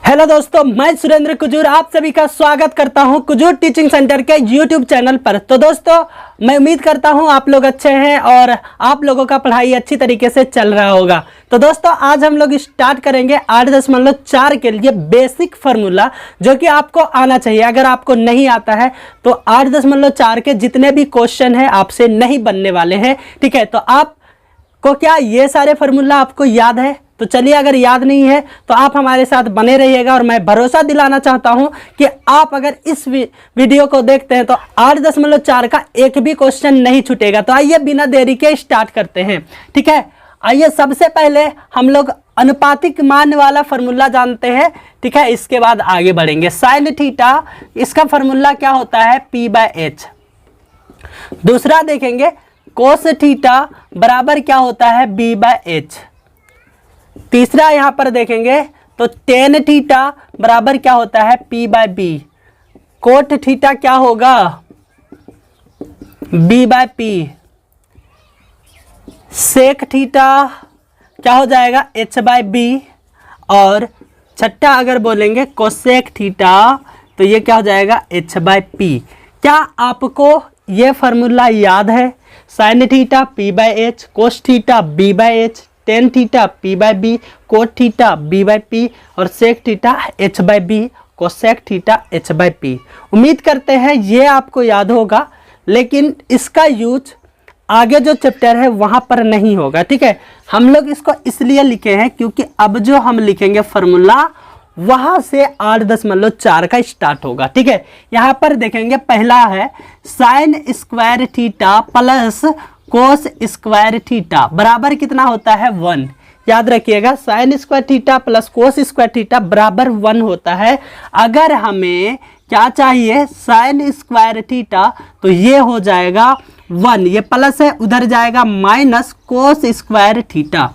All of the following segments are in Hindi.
हेलो दोस्तों, मैं सुरेंद्र कुजूर आप सभी का स्वागत करता हूं कुजूर टीचिंग सेंटर के यूट्यूब चैनल पर। तो दोस्तों, मैं उम्मीद करता हूं आप लोग अच्छे हैं और आप लोगों का पढ़ाई अच्छी तरीके से चल रहा होगा। तो दोस्तों, आज हम लोग स्टार्ट करेंगे 8.4 के लिए बेसिक फार्मूला, जो कि आपको आना चाहिए। अगर आपको नहीं आता है तो 8.4 के जितने भी क्वेश्चन हैं आपसे नहीं बनने वाले हैं। ठीक है, तो आपको क्या ये सारे फार्मूला आपको याद है? तो चलिए, अगर याद नहीं है तो आप हमारे साथ बने रहिएगा और मैं भरोसा दिलाना चाहता हूं कि आप अगर इस वीडियो को देखते हैं तो 8.4 का एक भी क्वेश्चन नहीं छूटेगा। तो आइए बिना देरी के स्टार्ट करते हैं। ठीक है, आइए सबसे पहले हम लोग अनुपातिक मान वाला फार्मूला जानते हैं। ठीक है, इसके बाद आगे बढ़ेंगे। साइन थीटा, इसका फार्मूला क्या होता है? P/h। दूसरा देखेंगे कोस थीटा बराबर क्या होता है? B/h। तीसरा यहां पर देखेंगे तो टेन थीटा बराबर क्या होता है? P/b। कोट थीटा क्या होगा? B/p। सेक थीटा क्या हो जाएगा? H/b। और छठा अगर बोलेंगे कोसेक थीटा तो ये क्या हो जाएगा? H/p। क्या आपको ये फार्मूला याद है? Sine theta P/h, cos theta B/h, tan theta P/b, cot theta B/p और sec theta H/b, cosec theta H/p। उम्मीद करते हैं ये आपको याद होगा, लेकिन इसका यूज आगे जो चैप्टर है वहां पर नहीं होगा। ठीक है, हम लोग इसको इसलिए लिखे हैं क्योंकि अब जो हम लिखेंगे फार्मूला वहां से 8.4 का स्टार्ट होगा। ठीक है, यहां पर देखेंगे पहला है sign square theta plus cos square theta बराबर कितना होता है? 1। याद रखिएगा, sign square theta plus cos square theta बराबर 1 होता है। अगर हमें क्या चाहिए? साइन स्क्वायर थीटा, तो ये हो जाएगा 1, ये प्लस है उधर जाएगा माइनस कोस स्क्वायर थीटा।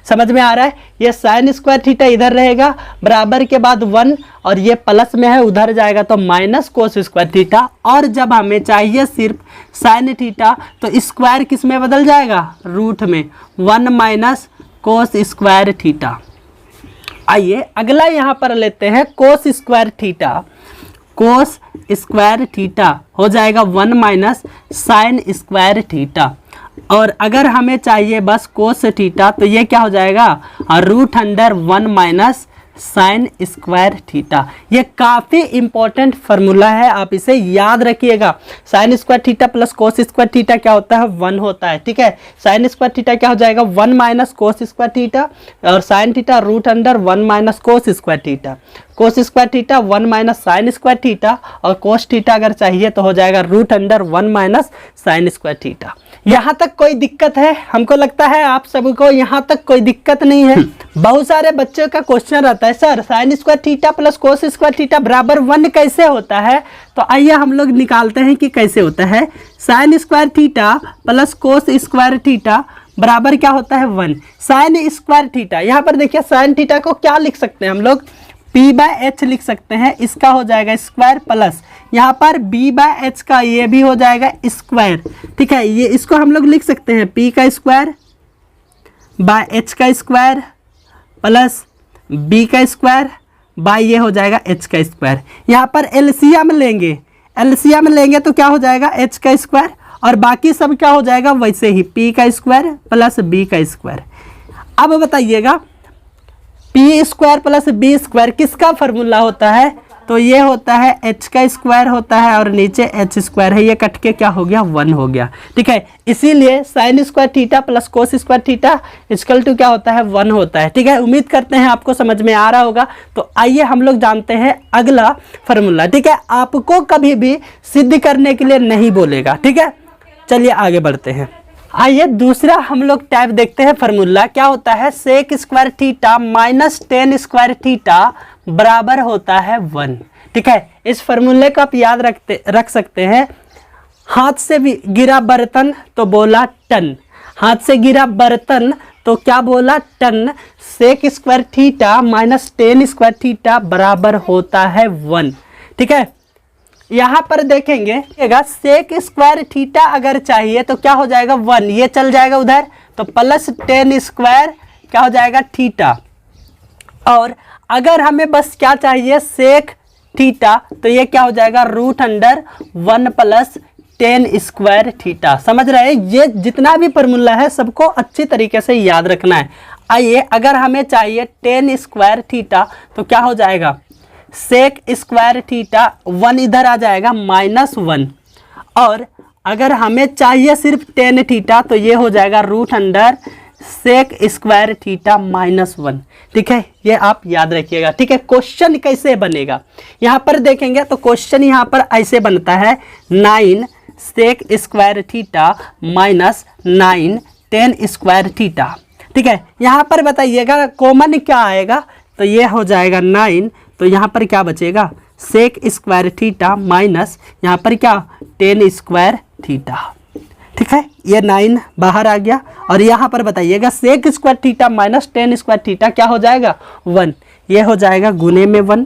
समझ में आ रहा है? ये साइन स्क्वायर थीटा इधर रहेगा बराबर के बाद 1 और ये प्लस में है उधर जाएगा तो माइनस कोस स्क्वायर थीटा। और जब हमें चाहिए सिर्फ साइन थीटा तो स्क्वायर किस में बदल जाएगा? रूट में। 1 माइनस कोस स्क्वायर थीटा। आइए अगला यहां पर लेते हैं कोस स्क्वायर थीटा। कोस स्क्वायर थीटा हो जाएगा 1 माइनस साइन स्क्वायर थीटा। और अगर हमें चाहिए बस कोस थीटा तो ये क्या हो जाएगा? √1 माइनस साइन स्क्वायर थीटा। ये काफ़ी इंपॉर्टेंट फार्मूला है, आप इसे याद रखिएगा। Sign square theta plus cos square theta क्या होता है? 1 होता है। ठीक है, साइन स्क्वायर थीटा क्या हो जाएगा? 1 माइनस कोस स्क्वायर थीटा और sine theta √1 minus cos square theta. कोस square theta 1 minus sign square theta और कोस थीटा अगर चाहिए तो हो जाएगा √1 माइनस साइन स्क्वायर थीटा। यहाँ तक कोई दिक्कत है? हमको लगता है आप सबको यहाँ तक कोई दिक्कत नहीं है। बहुत सारे बच्चों का क्वेश्चन रहता है, sir sign square theta plus cos square theta बराबर 1 कैसे होता है? तो आइए हम लोग निकालते हैं कि कैसे होता है। Sign square theta plus cos square theta बराबर क्या होता है? 1। साइन स्क्वायर थीटा, यहाँ पर देखिए साइन थीटा को क्या लिख सकते हैं हम लोग? P/h लिख सकते हैं। इसका हो जाएगा स्क्वायर प्लस यहाँ पर B/h का ये भी हो जाएगा स्क्वायर। ठीक है, ये इसको हम लोग लिख सकते हैं P का स्क्वायर बाय H का स्क्वायर प्लस B का स्क्वायर बाय ये हो जाएगा H का स्क्वायर। यहाँ पर एलसीएम लेंगे, एलसीएम लेंगे तो क्या हो जाएगा? H का स्क्वायर और बाकी सब क्या हो जाएगा? वैसे ही P का स्क्वायर प्लस B का स्क्वायर। अब बताइएगा P square plus B square किसका फार्मूला होता है? तो ये होता है H का स्क्वायर होता है और नीचे H स्क्वायर है, ये कट के क्या हो गया? 1 हो गया। ठीक है, इसीलिए sine square theta plus cos square theta equal to क्या होता है? 1 होता है। ठीक है, उम्मीद करते हैं आपको समझ में आ रहा होगा। तो आइए हम लोग जानते हैं अगला फार्मूला। ठीक है, आपको कभी भी सिद्ध करने के लिए नहीं बोलेगा। ठीक है, चलिए आगे बढ़ते हैं। आइए दूसरा हम लोग टाइप देखते हैं फार्मूला। क्या होता है? Sec square theta minus tan square theta बराबर होता है 1। ठीक है, इस फार्मूले को आप याद रख सकते हैं। हाथ से भी गिरा बर्तन तो बोला टन, हाथ से गिरा बर्तन तो क्या बोला? Tan. Sec square theta minus tan square theta बराबर होता है 1। ठीक है, यहाँ पर देखेंगे सेक स्क्वायर थीटा अगर चाहिए तो क्या हो जाएगा? 1, ये चल जाएगा उधर तो प्लस टेन स्क्वायर क्या हो जाएगा? थीटा। और अगर हमें बस क्या चाहिए सेक थीटा, तो ये क्या हो जाएगा √1 + 10 स्क्वायर थीटा। समझ रहे हैं, ये जितना भी फॉर्मूला है सबको अच्छी तरीके से याद रखना है। आइए, अगर हमें चाहिए 10 स्क्वायर थीटा तो क्या हो जाएगा सेक स्क्वायर थीटा, 1 इधर आ जाएगा -1, और अगर हमें चाहिए सिर्फ 10 थीटा तो ये हो जाएगा √अंडर सेक स्क्वायर थीटा -1। ठीक है, ये आप याद रखिएगा। ठीक है, क्वेश्चन कैसे बनेगा यहाँ पर देखेंगे तो क्वेश्चन यहाँ पर ऐसे बनता है 9 sec square theta -9 10 square theta. ठीक है, यहाँ पर बताइएगा कॉमन क्या आएगा, तो ये हो जाएगा 9, तो यहाँ पर क्या बचेगा सेक स्क्वायर थीटा माइनस यहाँ पर क्या 10 स्क्वायर थीटा। ठीक है, ये 9 बाहर आ गया, और यहाँ पर बताइएगा sec square theta minus 10 square theta क्या हो जाएगा 1, ये हो जाएगा गुने में 1।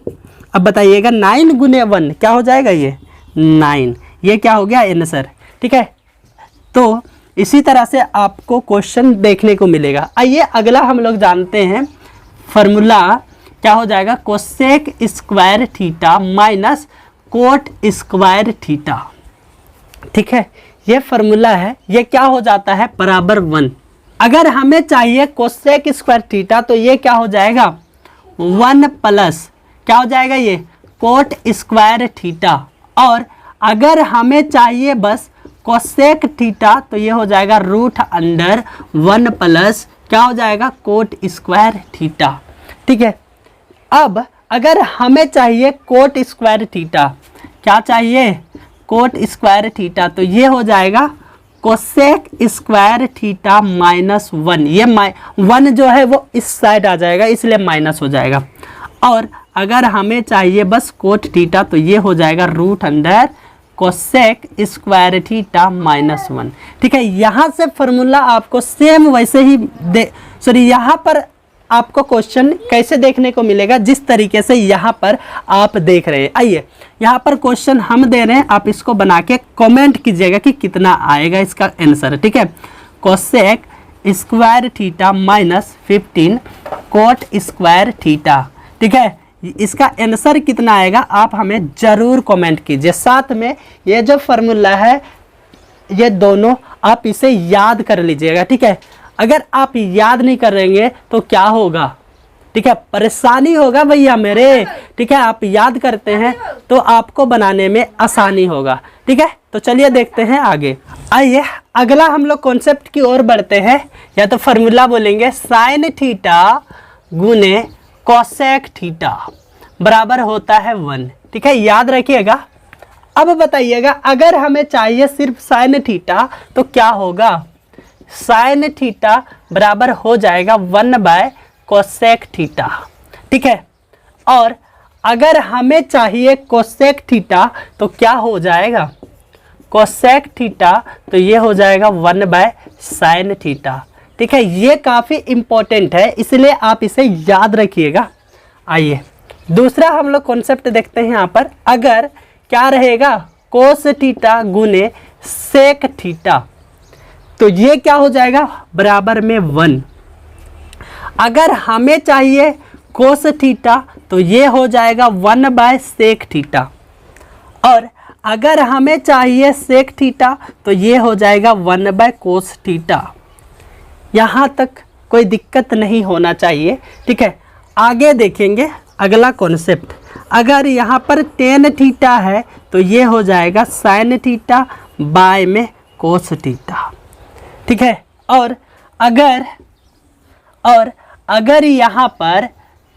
अब बताइएगा 9 गुने 1 क्या हो जाएगा ये 9, ये क्या हो गया आंसर। ठीक है, तो इसी तरह से आपको क्वेश्चन देखने को मिलेगा। आइए अगला हम लोग जानते हैं फॉर्मूला क्या हो जाएगा cosec square theta minus cot square theta. ठीक है, ये फॉर्मूला है, ये क्या हो जाता है बराबर 1। अगर हमें चाहिए कोसेक स्क्वायर थीटा तो ये क्या हो जाएगा 1 प्लस क्या हो जाएगा ये कोट स्क्वायर थीटा, और अगर हमें चाहिए बस कोसेक थीटा तो ये हो जाएगा √1 प्लस क्या हो जाएगा कोट स्क्वायर थीटा। ठीक है, अब अगर हमें चाहिए कोट स्क्वायर थीटा, क्या चाहिए कोट स्क्वायर थीटा, तो ये हो जाएगा कोसेक स्क्वायर थीटा -1। ये 1 जो है वो इस साइड आ जाएगा इसलिए माइनस हो जाएगा, और अगर हमें चाहिए बस कोट थीटा तो ये हो जाएगा √अंडर कोसेक स्क्वायर थीटा -1। ठीक है, यहाँ से फॉर्मूला आपको सेम वैसे ही यहाँ पर आपको क्वेश्चन कैसे देखने को मिलेगा जिस तरीके से यहाँ पर आप देख रहे हैं। आइए, यहाँ पर क्वेश्चन हम दे रहे हैं, आप इसको बना के कमेंट कीजिएगा कि कितना आएगा इसका आंसर। ठीक है, cosec square theta -15 coat square theta. ठीक है, इसका आंसर कितना आएगा आप हमें ज़रूर कमेंट कीजिए। साथ में ये जो फॉर्मूला है ये दोनों आप इसे याद कर लीजिएगा। ठीक है, अगर आप याद नहीं करेंगे तो क्या होगा, ठीक है परेशानी होगा भैया मेरे। ठीक है, आप याद करते हैं तो आपको बनाने में आसानी होगा। ठीक है, तो चलिए देखते हैं आगे। आइए अगला हम लोग कॉन्सेप्ट की ओर बढ़ते हैं, या तो फॉर्मूला बोलेंगे साइन थीटा गुने कोसेक थीटा बराबर होता है 1। ठीक है, याद रखिएगा। अब बताइएगा अगर हमें चाहिए सिर्फ साइन थीटा तो क्या होगा, साइन थीटा बराबर हो जाएगा 1 कोसेक थीटा। ठीक है, और अगर हमें चाहिए कोसेक थीटा तो क्या हो जाएगा कोसेक थीटा, तो ये हो जाएगा 1 साइन थीटा। ठीक है, ये काफ़ी इम्पोर्टेंट है इसलिए आप इसे याद रखिएगा। आइए दूसरा हम लोग कॉन्सेप्ट देखते हैं। यहाँ पर अगर क्या रहेगा कोस थीटा गुने सेक थीटा तो ये क्या हो जाएगा बराबर में 1। अगर हमें चाहिए कोस थीटा तो ये हो जाएगा 1 सेक थीटा, और अगर हमें चाहिए सेक थीटा तो ये हो जाएगा 1 कोस थीटा। यहाँ तक कोई दिक्कत नहीं होना चाहिए। ठीक है, आगे देखेंगे अगला कॉन्सेप्ट। अगर यहाँ पर टेन थीटा है तो ये हो जाएगा साइन थीटा बाय में कोस थीटा। ठीक है, और अगर यहाँ पर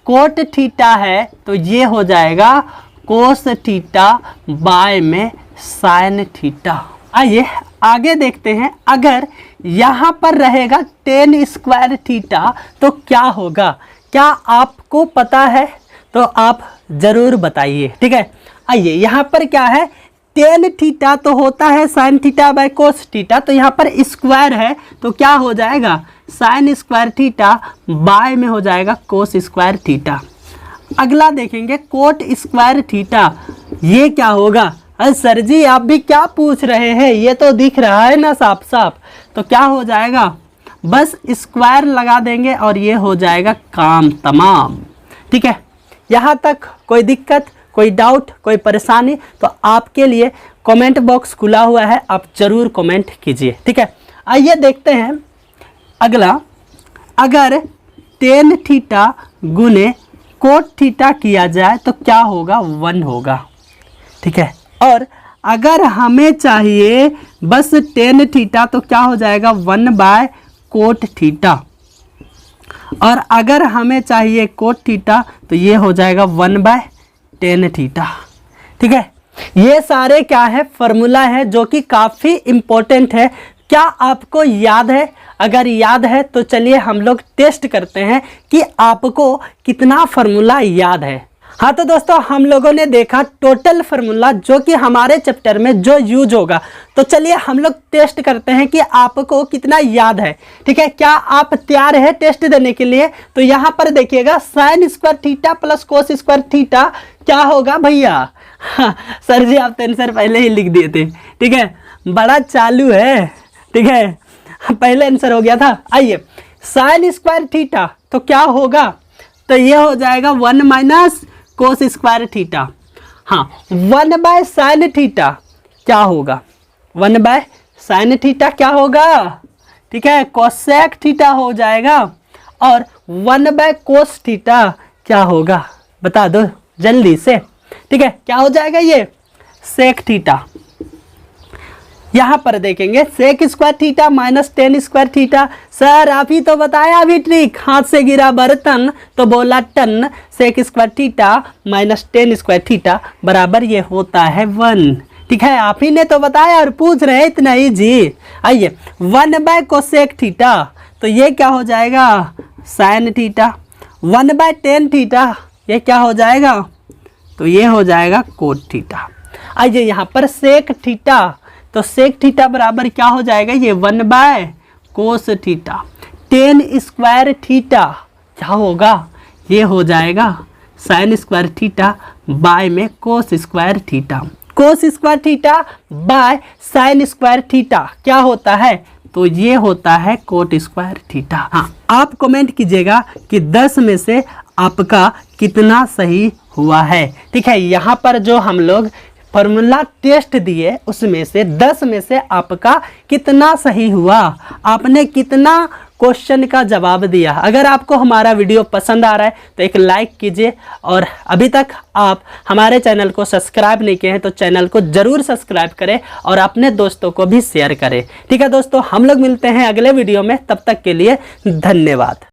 कोट थीटा है तो ये हो जाएगा कोस थीटा बाय में साइन थीटा। आइए आगे देखते हैं। अगर यहाँ पर रहेगा टेन स्क्वायर थीटा तो क्या होगा, क्या आपको पता है तो आप ज़रूर बताइए। ठीक है, आइए यहाँ पर क्या है टेन थीटा तो होता है sine theta by cos theta, तो यहाँ पर स्क्वायर है तो क्या हो जाएगा साइन स्क्वायर थीटा बाय में हो जाएगा कोस स्क्वायर थीटा। अगला देखेंगे कोट स्क्वायर थीटा, ये क्या होगा। अरे सर जी आप भी क्या पूछ रहे हैं, ये तो दिख रहा है ना साफ साफ। तो क्या हो जाएगा बस स्क्वायर लगा देंगे और ये हो जाएगा काम तमाम। ठीक है, यहाँ तक कोई दिक्कत, कोई डाउट, कोई परेशानी तो आपके लिए कमेंट बॉक्स खुला हुआ है, आप ज़रूर कमेंट कीजिए। ठीक है, आइए देखते हैं अगला। अगर टेन थीटा गुने कोट थीटा किया जाए तो क्या होगा? 1 होगा। ठीक है, और अगर हमें चाहिए बस टेन थीटा तो क्या हो जाएगा? 1 कोट थीटा। और अगर हमें चाहिए कोट थीटा तो ये हो जाएगा 1/tan थीटा। ठीक है, ये सारे क्या है? फॉर्मूला है जो कि काफ़ी इम्पोर्टेंट है। क्या आपको याद है? अगर याद है तो चलिए हम लोग टेस्ट करते हैं कि आपको कितना फार्मूला याद है। हाँ तो दोस्तों, हम लोगों ने देखा टोटल फार्मूला जो कि हमारे चैप्टर में जो यूज होगा। तो चलिए हम लोग टेस्ट करते हैं कि आपको कितना याद है। ठीक है, क्या आप तैयार है टेस्ट देने के लिए? तो यहाँ पर देखिएगा, sign square theta plus cos square theta क्या होगा भैया? हाँ, सर जी आप तो आंसर पहले ही लिख दिए थे। ठीक है, बड़ा चालू है। ठीक है, पहले आंसर हो गया था। आइए, साइन स्क्वायर थीटा तो क्या होगा? तो ये हो जाएगा 1 - कोस स्क्वायर थीटा। हाँ, 1/sin थीटा क्या होगा? 1/sin थीटा क्या होगा? ठीक है, कोसेक थीटा हो जाएगा। और 1/कोस थीटा क्या होगा? बता दो जल्दी से। ठीक है, क्या हो जाएगा? ये सेक थीटा। यहाँ पर देखेंगे sec square theta minus tan square theta. Sir आप ही तो बताया अभी ट्रिक, हाथ से गिरा बर्तन तो बोला tan. Sec square theta minus tan square theta बराबर ये होता है 1। ठीक है, आप ही ने तो बताया और पूछ रहे इतना ही जी। आइए, 1/कोसेक थीटा तो ये क्या हो जाएगा? Sine theta. 1/tan थीटा ये क्या हो जाएगा? तो ये हो जाएगा कोट थीटा। आइए यहाँ पर सेक थीटा, तो सेक थीटा बराबर क्या हो जाएगा? ये 1/कोस थीटा। टेन स्क्वायर थीटा क्या होगा? ये हो जाएगा साइन स्क्वायर थीटा बाय में कोस square theta. Cos square theta by sine square theta क्या होता है? तो ये होता है कोट स्क्वायर थीटा। हाँ, आप कमेंट कीजिएगा कि 10 में से आपका कितना सही हुआ है। ठीक है, यहाँ पर जो हम लोग फॉर्मूला टेस्ट दिए उसमें से 10 में से आपका कितना सही हुआ? आपने कितना क्वेश्चन का जवाब दिया? अगर आपको हमारा वीडियो पसंद आ रहा है तो एक लाइक कीजिए, और अभी तक आप हमारे चैनल को सब्सक्राइब नहीं किए हैं तो चैनल को ज़रूर सब्सक्राइब करें और अपने दोस्तों को भी शेयर करें। ठीक है दोस्तों, हम लोग मिलते हैं अगले वीडियो में, तब तक के लिए धन्यवाद।